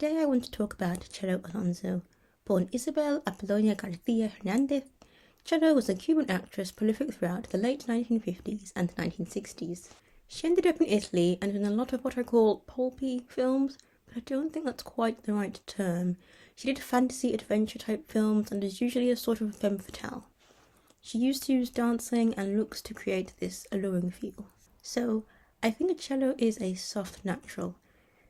Today I want to talk about Chelo Alonso. Born Isabel Apollonia Garcia Hernandez, Chelo was a Cuban actress prolific throughout the late 1950s and 1960s. She ended up in Italy and in a lot of what are called pulpy films, but I don't think that's quite the right term. She did fantasy adventure type films and is usually a sort of femme fatale. She used to use dancing and looks to create this alluring feel. So, I think Chelo is a soft natural.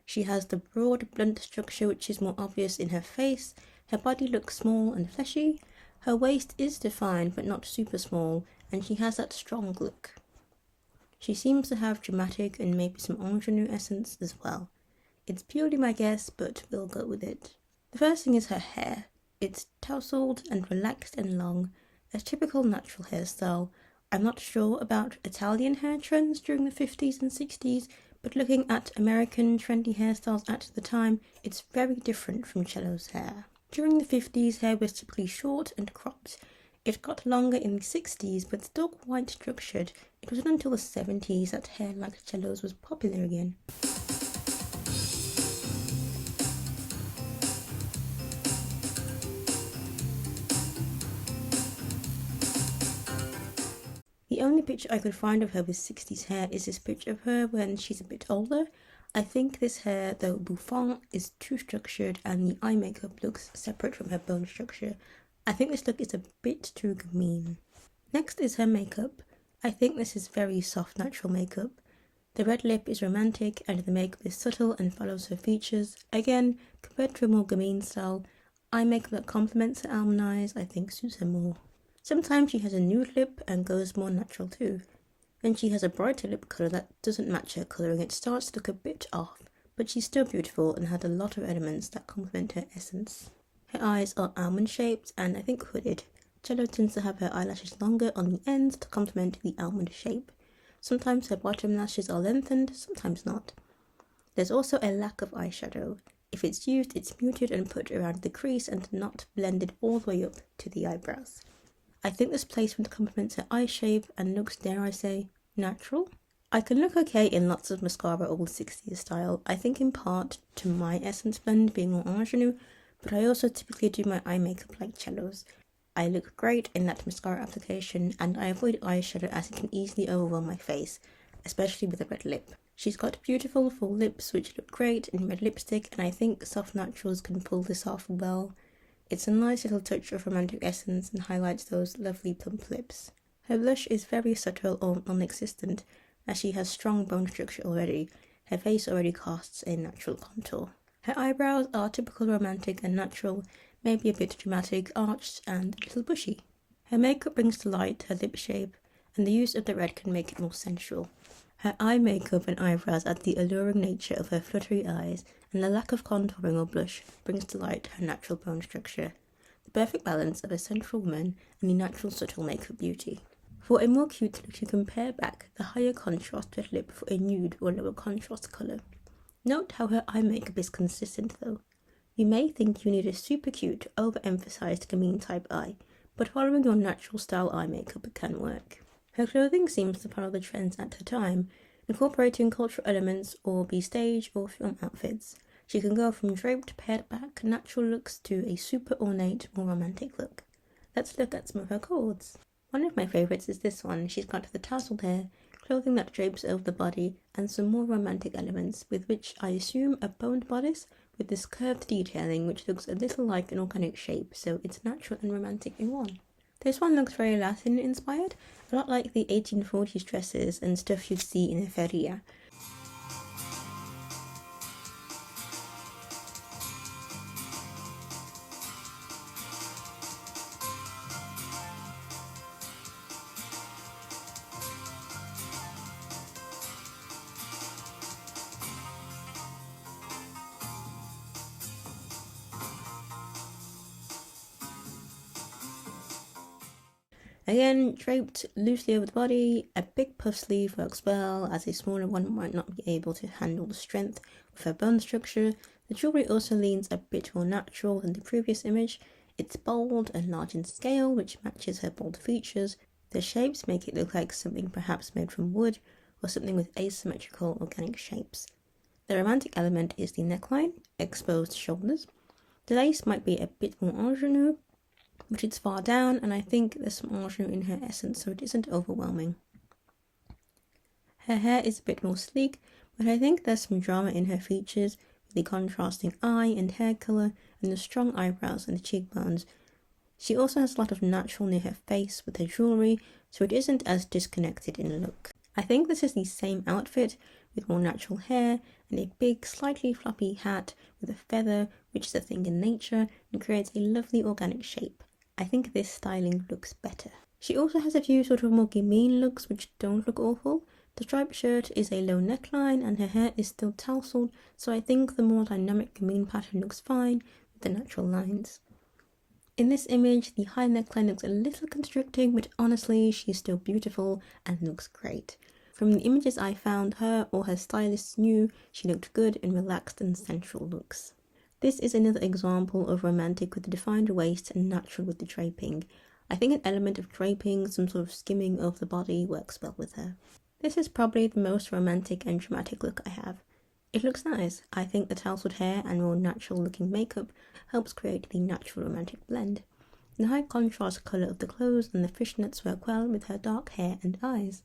She has the broad, blunt structure which is more obvious in her face, her body looks small and fleshy, her waist is defined but not super small, and she has that strong look. She seems to have dramatic and maybe some ingenue essence as well. It's purely my guess, but we'll go with it. The first thing is her hair. It's tousled and relaxed and long, a typical natural hairstyle. I'm not sure about Italian hair trends during the 50s and 60s, but looking at American trendy hairstyles at the time, it's very different from Chelo's hair. During the 50s, hair was typically short and cropped. It got longer in the 60s, but still quite structured. It wasn't until the 70s that hair like Chelo's was popular again. The only picture I could find of her with 60s hair is this picture of her when she's a bit older. I think this hair, though bouffant, is too structured and the eye makeup looks separate from her bone structure. I think this look is a bit too mean. Next is her makeup. I think this is very soft natural makeup. The red lip is romantic and the makeup is subtle and follows her features. Again, compared to a more gamine style, eye makeup that complements her almond eyes I think suits her more. Sometimes she has a nude lip and goes more natural too. Then she has a brighter lip colour that doesn't match her colouring. It starts to look a bit off, but she's still beautiful and has a lot of elements that complement her essence. Her eyes are almond shaped and I think hooded. Chelo tends to have her eyelashes longer on the ends to complement the almond shape. Sometimes her bottom lashes are lengthened, sometimes not. There's also a lack of eyeshadow. If it's used, it's muted and put around the crease and not blended all the way up to the eyebrows. I think this placement complements her eye shape and looks, dare I say, natural. I can look okay in lots of mascara old 60s style, I think in part to my essence blend being more ingenue, but I also typically do my eye makeup like Chelo's. I look great in that mascara application and I avoid eyeshadow as it can easily overwhelm my face, especially with a red lip. She's got beautiful full lips which look great in red lipstick and I think soft naturals can pull this off well. It's a nice little touch of romantic essence and highlights those lovely plump lips. Her blush is very subtle or non-existent as she has strong bone structure already. Her face already casts a natural contour. Her eyebrows are typical romantic and natural, maybe a bit dramatic, arched and a little bushy. Her makeup brings to light her lip shape and the use of the red can make it more sensual. Her eye makeup and eyebrows add the alluring nature of her fluttery eyes, and the lack of contouring or blush brings to light her natural bone structure, the perfect balance of a sensual woman and the natural subtle makeup beauty. For a more cute look, you compare back the higher contrast red lip for a nude or lower contrast colour. Note how her eye makeup is consistent though. You may think you need a super cute, overemphasized gamine type eye, but following your natural style eye makeup can work. Her clothing seems to follow the trends at the time, incorporating cultural elements or be stage or film outfits. She can go from draped, pared back, natural looks to a super ornate, more romantic look. Let's look at some of her cords. One of my favourites is this one. She's got the tousled hair, clothing that drapes over the body, and some more romantic elements, with which I assume a boned bodice with this curved detailing which looks a little like an organic shape, so it's natural and romantic in one. This one looks very Latin inspired, a lot like the 1840s dresses and stuff you'd see in a feria. Again, draped loosely over the body, a big puff sleeve works well as a smaller one might not be able to handle the strength of her bone structure. The jewellery also leans a bit more natural than the previous image. It's bold and large in scale, which matches her bold features. The shapes make it look like something perhaps made from wood or something with asymmetrical organic shapes. The romantic element is the neckline, exposed shoulders. The lace might be a bit more ingenue, but it's far down, and I think there's some ingenue in her essence, so it isn't overwhelming. Her hair is a bit more sleek, but I think there's some drama in her features, with the contrasting eye and hair colour, and the strong eyebrows and the cheekbones. She also has a lot of natural near her face with her jewellery, so it isn't as disconnected in look. I think this is the same outfit, with more natural hair and a big, slightly floppy hat with a feather, which is a thing in nature, and creates a lovely organic shape. I think this styling looks better. She also has a few sort of more gamine looks which don't look awful. The striped shirt is a low neckline and her hair is still tousled, so I think the more dynamic gamine pattern looks fine with the natural lines. In this image, the high neckline looks a little constricting, but honestly, she's still beautiful and looks great. From the images I found, her or her stylists knew she looked good in relaxed and sensual looks. This is another example of romantic with the defined waist and natural with the draping. I think an element of draping, some sort of skimming over the body, works well with her. This is probably the most romantic and dramatic look I have. It looks nice. I think the tousled hair and more natural looking makeup helps create the natural romantic blend. The high contrast colour of the clothes and the fishnets work well with her dark hair and eyes.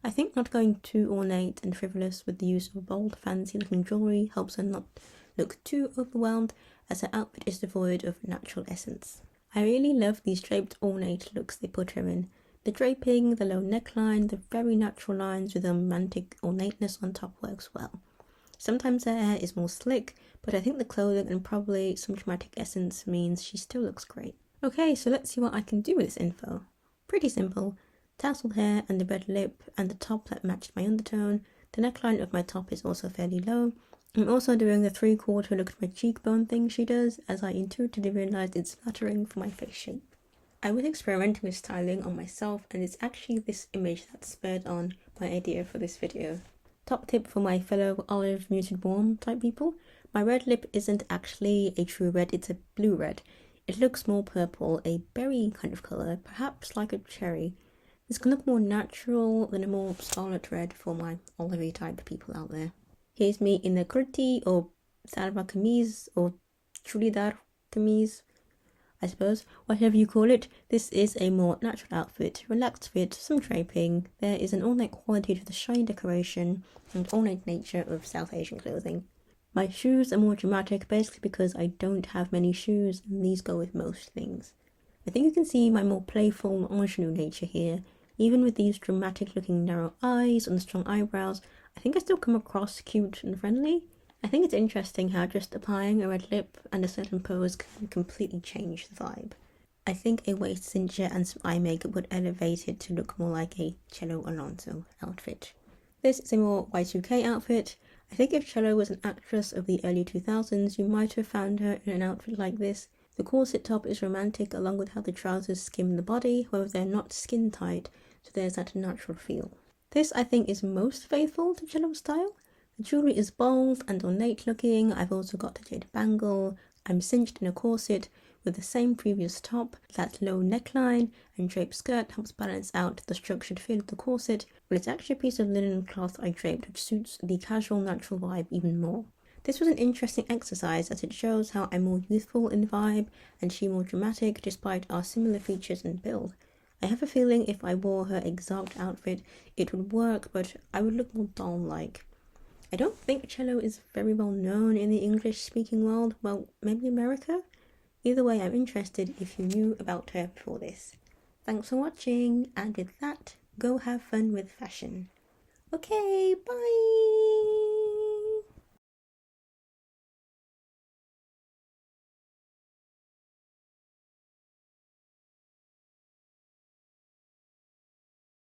I think not going too ornate and frivolous with the use of bold, fancy looking jewellery helps her not look too overwhelmed, as her outfit is devoid of natural essence. I really love these draped ornate looks they put her in. The draping, the low neckline, the very natural lines with a romantic ornateness on top works well. Sometimes her hair is more slick, but I think the clothing and probably some dramatic essence means she still looks great. Okay, so let's see what I can do with this info. Pretty simple. Tousled hair and the red lip and the top that matched my undertone. The neckline of my top is also fairly low. I'm also doing the 3/4 look at my cheekbone thing she does, as I intuitively realised it's flattering for my face shape. I was experimenting with styling on myself, and it's actually this image that spurred on my idea for this video. Top tip for my fellow olive muted warm type people, my red lip isn't actually a true red, it's a blue red. It looks more purple, a berry kind of colour, perhaps like a cherry. This can look more natural than a more scarlet red for my olivey type people out there. Here's me in a kurti or salwar kameez or chudidar kameez, I suppose, whatever you call it. This is a more natural outfit, relaxed fit, some draping. There is an ornate quality to the shiny decoration and ornate nature of South Asian clothing. My shoes are more dramatic, basically because I don't have many shoes and these go with most things. I think you can see my more playful ingenue nature here. Even with these dramatic looking narrow eyes and strong eyebrows, I think I still come across cute and friendly. I think it's interesting how just applying a red lip and a certain pose can completely change the vibe. I think a waist cincher and some eye makeup would elevate it to look more like a Chelo Alonso outfit. This is a more Y2K outfit. I think if Chelo was an actress of the early 2000s, you might have found her in an outfit like this. The corset top is romantic along with how the trousers skim the body, however they're not skin tight, so there's that natural feel. This I think is most faithful to Chelo's style. The jewellery is bold and ornate looking. I've also got a jade bangle. I'm cinched in a corset with the same previous top. That low neckline and draped skirt helps balance out the structured feel of the corset, but it's actually a piece of linen cloth I draped which suits the casual natural vibe even more. This was an interesting exercise as it shows how I'm more youthful in vibe and she more dramatic despite our similar features and build. I have a feeling if I wore her exact outfit it would work, but I would look more doll-like. I don't think Chelo is very well known in the English-speaking world, well, maybe America? Either way, I'm interested if you knew about her before this. Thanks for watching, and with that, go have fun with fashion. Okay, bye!